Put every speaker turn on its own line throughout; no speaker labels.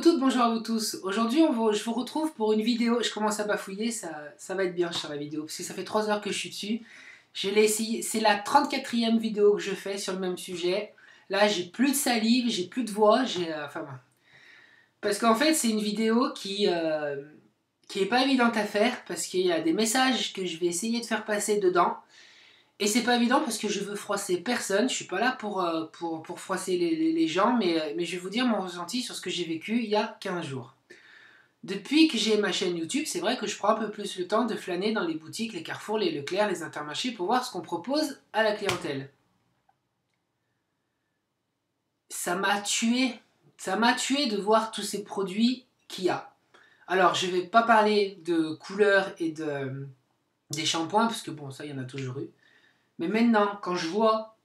toutes, bonjour à vous tous. Aujourd'hui, je vous retrouve pour une vidéo. Je commence à bafouiller, ça va être bien sur la vidéo, parce que ça fait 3 heures que je suis dessus. Je l'ai essayé, c'est la 34e vidéo que je fais sur le même sujet. Là, j'ai plus de salive, j'ai plus de voix, enfin bon. Parce qu'en fait, c'est une vidéo qui est pas évidente à faire, parce qu'il y a des messages que je vais essayer de faire passer dedans. Et c'est pas évident parce que je veux froisser personne, je suis pas là pour froisser les gens, mais je vais vous dire mon ressenti sur ce que j'ai vécu il y a 15 jours. Depuis que j'ai ma chaîne YouTube, c'est vrai que je prends un peu plus le temps de flâner dans les boutiques, les Carrefour, les Leclerc, les Intermarchés pour voir ce qu'on propose à la clientèle. Ça m'a tué de voir tous ces produits qu'il y a. Alors je vais pas parler de couleurs et des shampoings, parce que bon, ça il y en a toujours eu. Mais maintenant, quand je vois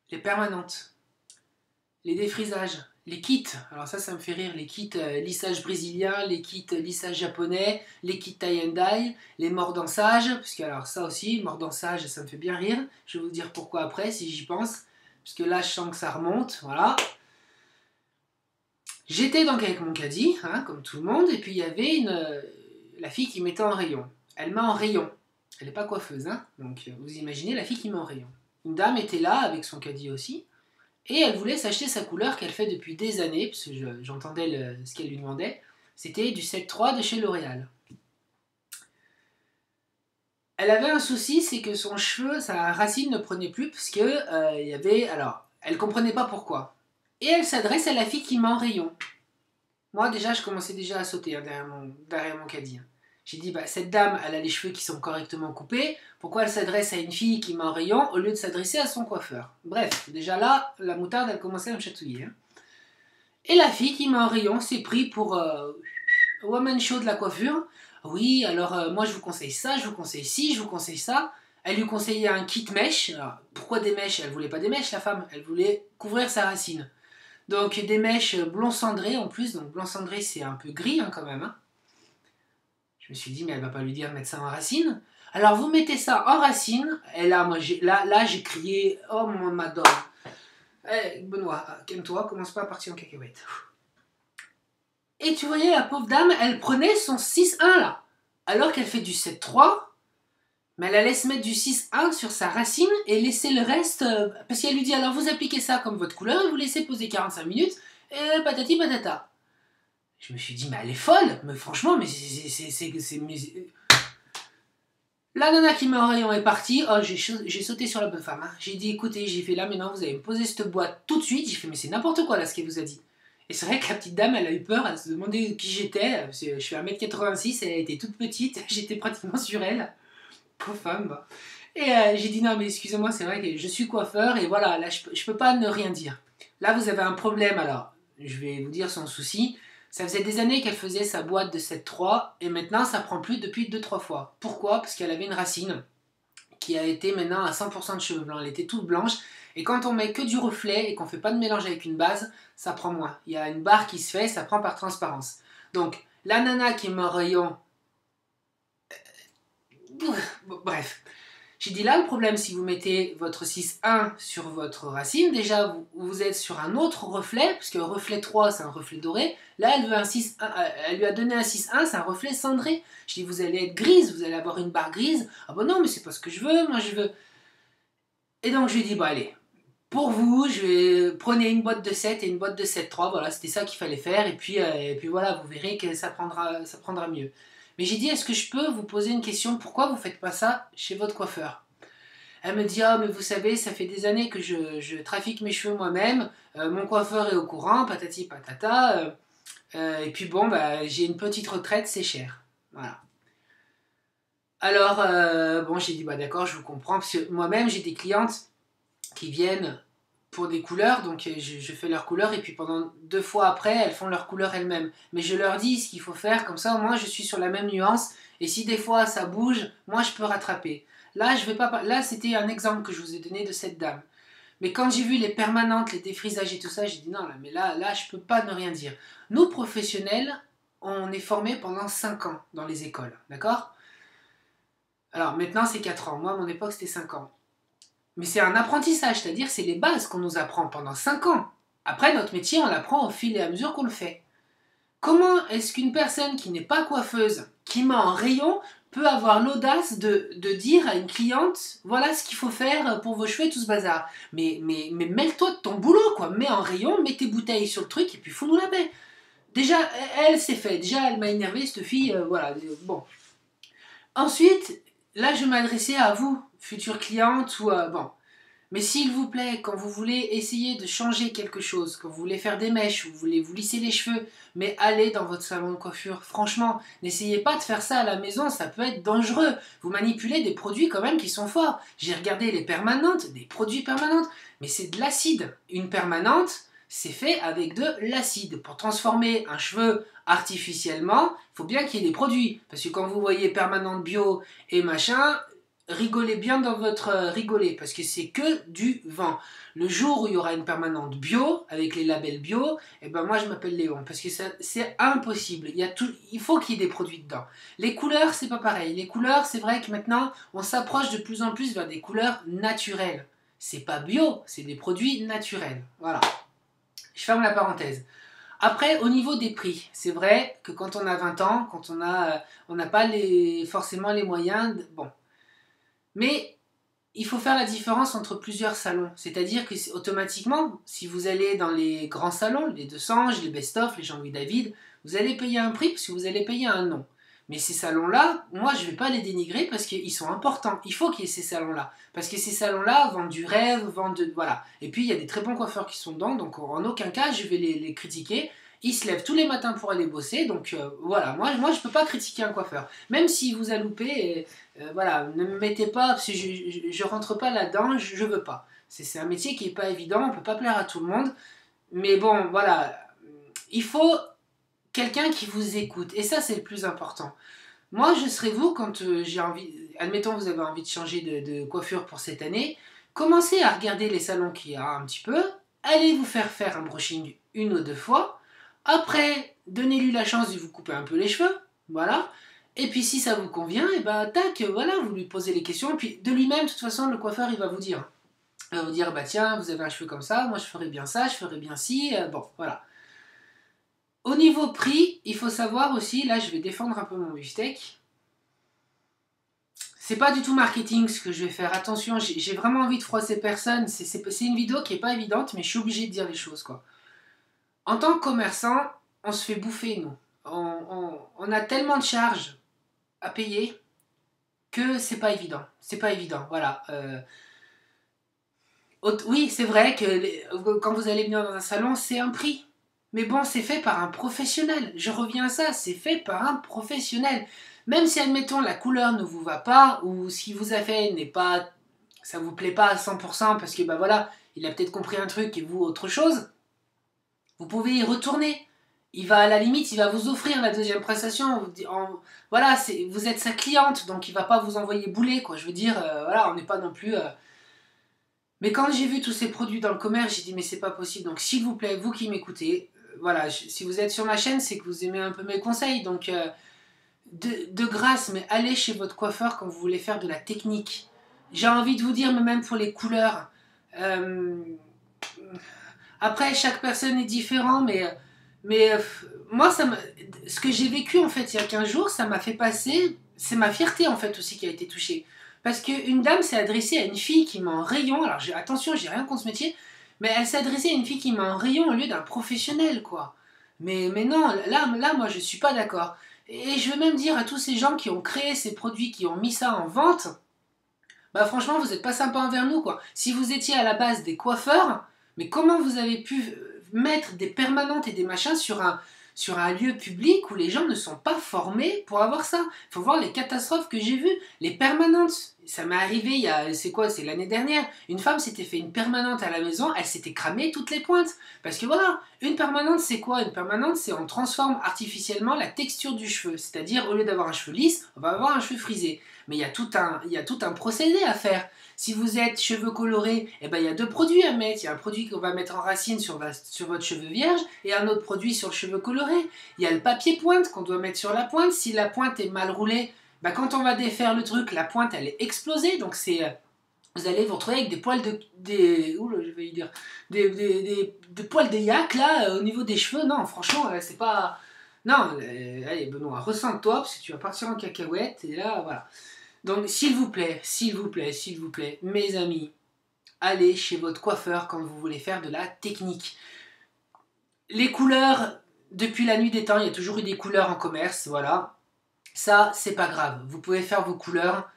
les permanentes, les défrisages, les kits, alors ça me fait rire, les kits lissage brésilien, les kits lissage japonais, les kits tie and dye, les mordansages, parce que alors ça aussi, mordansage, ça me fait bien rire, je vais vous dire pourquoi après, si j'y pense, parce que là je sens que ça remonte, voilà. J'étais donc avec mon caddie, hein, comme tout le monde, et puis il y avait la fille qui mettait en rayon. Elle met en rayon. Elle n'est pas coiffeuse, hein, donc vous imaginez la fille qui met en rayon. Une dame était là avec son caddie aussi, et elle voulait s'acheter sa couleur qu'elle fait depuis des années, parce que j'entendais ce qu'elle lui demandait. C'était du 7.3 de chez L'Oréal. Elle avait un souci, c'est que son cheveu, sa racine ne prenait plus, parce que il y avait... Alors, elle comprenait pas pourquoi. Et elle s'adresse à la fille qui met en rayon. Moi, déjà, je commençais déjà à sauter hein, derrière mon caddie. J'ai dit, bah, cette dame, elle a les cheveux qui sont correctement coupés, pourquoi elle s'adresse à une fille qui met en rayon au lieu de s'adresser à son coiffeur? Bref, déjà là, la moutarde, elle commençait à me chatouiller. Hein. Et la fille qui met en rayon s'est pris pour woman show de la coiffure. Oui, alors moi je vous conseille ça, je vous conseille ci, je vous conseille ça. Elle lui conseillait un kit mèche. Alors, pourquoi des mèches? Elle voulait pas des mèches, la femme, elle voulait couvrir sa racine. Donc des mèches blond cendré en plus, donc blond cendré c'est un peu gris hein, quand même. Hein. Je me suis dit, mais elle va pas lui dire de mettre ça en racine. Alors vous mettez ça en racine, et là, moi, là j'ai crié, oh mon madame. Eh, Benoît, calme-toi, commence pas à partir en cacahuète. Et tu voyais, la pauvre dame, elle prenait son 6.1 là, alors qu'elle fait du 7.3, mais elle allait se mettre du 6.1 sur sa racine et laisser le reste, parce qu'elle lui dit, alors vous appliquez ça comme votre couleur et vous laissez poser 45 minutes, et patati patata. Je me suis dit, mais elle est folle, mais franchement, mais la nana qui met en rayon est partie, oh, j'ai sauté sur la bonne femme. Hein. J'ai dit, écoutez, j'ai fait là, maintenant vous allez me poser cette boîte tout de suite. J'ai fait, mais c'est n'importe quoi là ce qu'elle vous a dit. Et c'est vrai que la petite dame, elle a eu peur, elle se demandait qui j'étais. Parce que je fais 1m86, elle était toute petite, j'étais pratiquement sur elle. Pauvre femme. Bah. Et j'ai dit, non mais excusez-moi, c'est vrai que je suis coiffeur et voilà, là je peux pas ne rien dire. Là vous avez un problème, alors je vais vous dire son souci. Ça faisait des années qu'elle faisait sa boîte de 7.3 et maintenant ça prend plus depuis 2-3 fois. Pourquoi? Parce qu'elle avait une racine qui a été maintenant à 100% de cheveux blancs. Elle était toute blanche et quand on met que du reflet et qu'on fait pas de mélange avec une base, ça prend moins. Il y a une barre qui se fait, ça prend par transparence. Donc la nana qui met en rayon... Bref. J'ai dit là, le problème, si vous mettez votre 6.1 sur votre racine, déjà, vous êtes sur un autre reflet, parce que reflet 3, c'est un reflet doré. Là, elle, veut un 6.1, elle lui a donné un 6.1, c'est un reflet cendré. Je dis, vous allez être grise, vous allez avoir une barre grise. Ah ben non, mais c'est pas ce que je veux, moi je veux... Et donc, je lui ai dit, bon allez, pour vous, prenez une boîte de 7 et une boîte de 7.3, voilà, c'était ça qu'il fallait faire, et puis voilà, vous verrez que ça prendra mieux. Mais j'ai dit, est-ce que je peux vous poser une question? Pourquoi vous ne faites pas ça chez votre coiffeur? Elle me dit, ah, mais vous savez, ça fait des années que je trafique mes cheveux moi-même, mon coiffeur est au courant, patati patata, et puis bon, bah, j'ai une petite retraite, c'est cher. Voilà. Alors, bon, j'ai dit, bah d'accord, je vous comprends, parce que moi-même, j'ai des clientes qui viennent pour des couleurs, donc je fais leur couleur et puis pendant 2 fois après, elles font leur couleur elles-mêmes. Mais je leur dis ce qu'il faut faire, comme ça au moins je suis sur la même nuance et si des fois ça bouge, moi je peux rattraper. Là, je vais pas... Là, c'était un exemple que je vous ai donné de cette dame. Mais quand j'ai vu les permanentes, les défrisages et tout ça, j'ai dit non, là, mais là, je peux pas ne rien dire. Nous, professionnels, on est formés pendant 5 ans dans les écoles, d'accord? Alors maintenant, c'est 4 ans. Moi, à mon époque, c'était 5 ans. Mais c'est un apprentissage, c'est-à-dire c'est les bases qu'on nous apprend pendant 5 ans. Après, notre métier, on l'apprend au fil et à mesure qu'on le fait. Comment est-ce qu'une personne qui n'est pas coiffeuse, qui met en rayon, peut avoir l'audace de dire à une cliente, voilà ce qu'il faut faire pour vos cheveux et tout ce bazar. Mais mêle-toi de ton boulot, quoi. Mets en rayon, mets tes bouteilles sur le truc et puis fous-nous la paix. Déjà, elle c'est fait. Déjà, elle m'a énervé, cette fille. Voilà. Bon. Ensuite, là, je m'adressais à vous, future cliente ou bon. Mais s'il vous plaît, quand vous voulez essayer de changer quelque chose, quand vous voulez faire des mèches, vous voulez vous lisser les cheveux, mais allez dans votre salon de coiffure. Franchement, n'essayez pas de faire ça à la maison, ça peut être dangereux. Vous manipulez des produits quand même qui sont forts. J'ai regardé les permanentes, des produits permanentes, mais c'est de l'acide. Une permanente, c'est fait avec de l'acide. Pour transformer un cheveu artificiellement, il faut bien qu'il y ait des produits. Parce que quand vous voyez permanente bio et machin, rigolez bien dans votre rigoler, parce que c'est que du vent. Le jour où il y aura une permanente bio, avec les labels bio, et ben moi je m'appelle Léon, parce que c'est impossible. Il faut qu'il y ait des produits dedans. Les couleurs, c'est pas pareil. Les couleurs, c'est vrai que maintenant, on s'approche de plus en plus vers des couleurs naturelles. C'est pas bio, c'est des produits naturels. Voilà. Je ferme la parenthèse. Après, au niveau des prix, c'est vrai que quand on a 20 ans, quand on n'a pas forcément les moyens, bon. Mais il faut faire la différence entre plusieurs salons. C'est-à-dire que automatiquement, si vous allez dans les grands salons, les Deux Sanges, les Best-of, les Jean-Louis David, vous allez payer un prix parce que vous allez payer un nom. Mais ces salons-là, moi je ne vais pas les dénigrer parce qu'ils sont importants. Il faut qu'il y ait ces salons-là. Parce que ces salons-là vendent du rêve, vendent de... Voilà. Et puis il y a des très bons coiffeurs qui sont dedans, donc en aucun cas je vais les critiquer. Ils se lèvent tous les matins pour aller bosser, donc voilà, moi je ne peux pas critiquer un coiffeur. Même s'il vous a loupé, voilà, ne me mettez pas, parce que je rentre pas là-dedans, je veux pas. C'est un métier qui est pas évident, on peut pas plaire à tout le monde. Mais bon, voilà, il faut quelqu'un qui vous écoute, et ça c'est le plus important. Moi je serai vous quand j'ai envie, admettons vous avez envie de changer de coiffure pour cette année, commencez à regarder les salons qu'il y a un petit peu, allez vous faire un brushing une ou deux fois, après donnez-lui la chance de vous couper un peu les cheveux, voilà. Et puis si ça vous convient, et ben tac, voilà, vous lui posez les questions, et puis de lui-même, de toute façon, le coiffeur, il va vous dire. Il va vous dire, bah tiens, vous avez un cheveu comme ça, moi je ferais bien ça, je ferais bien ci, bon, voilà. Au niveau prix, il faut savoir aussi, là je vais défendre un peu mon beefsteak. C'est pas du tout marketing ce que je vais faire, attention, j'ai vraiment envie de froisser personne, c'est une vidéo qui est pas évidente, mais je suis obligé de dire les choses, quoi. En tant que commerçant, on se fait bouffer, nous. On a tellement de charges à payer que c'est pas évident. C'est pas évident, voilà. Oui, c'est vrai que quand vous allez venir dans un salon, c'est un prix. Mais bon, c'est fait par un professionnel. Je reviens à ça, c'est fait par un professionnel. Même si, admettons, la couleur ne vous va pas, ou ce qu'il vous a fait n'est pas... ça vous plaît pas à 100% parce que, bah voilà, il a peut-être compris un truc et vous autre chose, vous pouvez y retourner. Il va, à la limite, il va vous offrir la deuxième prestation. Voilà, vous êtes sa cliente, donc il va pas vous envoyer bouler, quoi. Je veux dire, voilà, on n'est pas non plus... Mais quand j'ai vu tous ces produits dans le commerce, j'ai dit, mais c'est pas possible. Donc, s'il vous plaît, vous qui m'écoutez, voilà, si vous êtes sur ma chaîne, c'est que vous aimez un peu mes conseils. Donc, de grâce, mais allez chez votre coiffeur quand vous voulez faire de la technique. J'ai envie de vous dire, mais même pour les couleurs. Euh, Après, chaque personne est différent, mais moi, ce que j'ai vécu en fait il y a 15 jours, ça m'a fait passer. C'est ma fierté en fait aussi qui a été touchée. Parce qu'une dame s'est adressée à une fille qui m'a en rayon. Alors attention, j'ai rien contre ce métier, mais elle s'est adressée à une fille qui m'a en rayon au lieu d'un professionnel, quoi. Mais non, là, moi, je suis pas d'accord. Et je veux même dire à tous ces gens qui ont créé ces produits, qui ont mis ça en vente, bah franchement, vous n'êtes pas sympa envers nous, quoi. Si vous étiez à la base des coiffeurs, mais comment vous avez pu mettre des permanentes et des machins sur un lieu public où les gens ne sont pas formés pour avoir ça? Il faut voir les catastrophes que j'ai vues. Les permanentes, ça m'est arrivé il y a, c'est quoi, c'est l'année dernière. Une femme s'était fait une permanente à la maison, elle s'était cramée toutes les pointes. Parce que voilà, une permanente, c'est quoi? Une permanente, c'est on transforme artificiellement la texture du cheveu. C'est-à-dire, au lieu d'avoir un cheveu lisse, on va avoir un cheveu frisé. Mais il y a tout un procédé à faire. Si vous êtes cheveux colorés, eh ben, il y a deux produits à mettre. Il y a un produit qu'on va mettre en racine sur votre cheveu vierge et un autre produit sur le cheveu coloré. Il y a le papier pointe qu'on doit mettre sur la pointe. Si la pointe est mal roulée, ben, quand on va défaire le truc, la pointe elle est explosée. Donc vous allez vous retrouver avec des poils des poils de yak là au niveau des cheveux. Non, franchement, c'est pas... Non, allez Benoît, ressens-toi, parce que tu vas partir en cacahuète, et là, voilà. Donc, s'il vous plaît, s'il vous plaît, s'il vous plaît, mes amis, allez chez votre coiffeur quand vous voulez faire de la technique. Les couleurs, depuis la nuit des temps, il y a toujours eu des couleurs en commerce, voilà. Ça, c'est pas grave. Vous pouvez faire vos couleurs.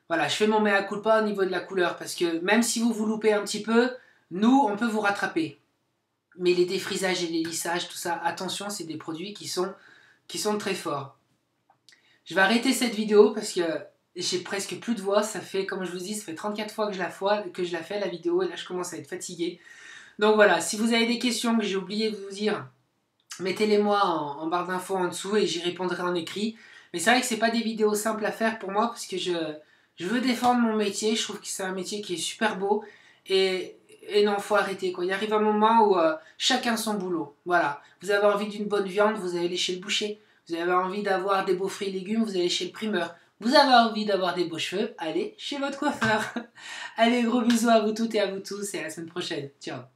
Voilà, je fais mon mea culpa au niveau de la couleur, parce que même si vous vous loupez un petit peu, nous, on peut vous rattraper. Mais les défrisages et les lissages, tout ça, attention, c'est des produits qui sont très forts. Je vais arrêter cette vidéo parce que j'ai presque plus de voix. Ça fait, comme je vous dis, ça fait 34 fois que je la fais la vidéo, et là je commence à être fatigué. Donc voilà, si vous avez des questions que j'ai oublié de vous dire, mettez-les moi en barre d'infos en dessous et j'y répondrai en écrit. Mais c'est vrai que c'est pas des vidéos simples à faire pour moi parce que je veux défendre mon métier. Je trouve que c'est un métier qui est super beau. Et non, faut arrêter quoi. Il arrive un moment où chacun son boulot. Voilà. Vous avez envie d'une bonne viande, vous allez aller chez le boucher. Vous avez envie d'avoir des beaux fruits et légumes, vous allez chez le primeur. Vous avez envie d'avoir des beaux cheveux, allez chez votre coiffeur. Allez, gros bisous à vous toutes et à vous tous et à la semaine prochaine. Ciao.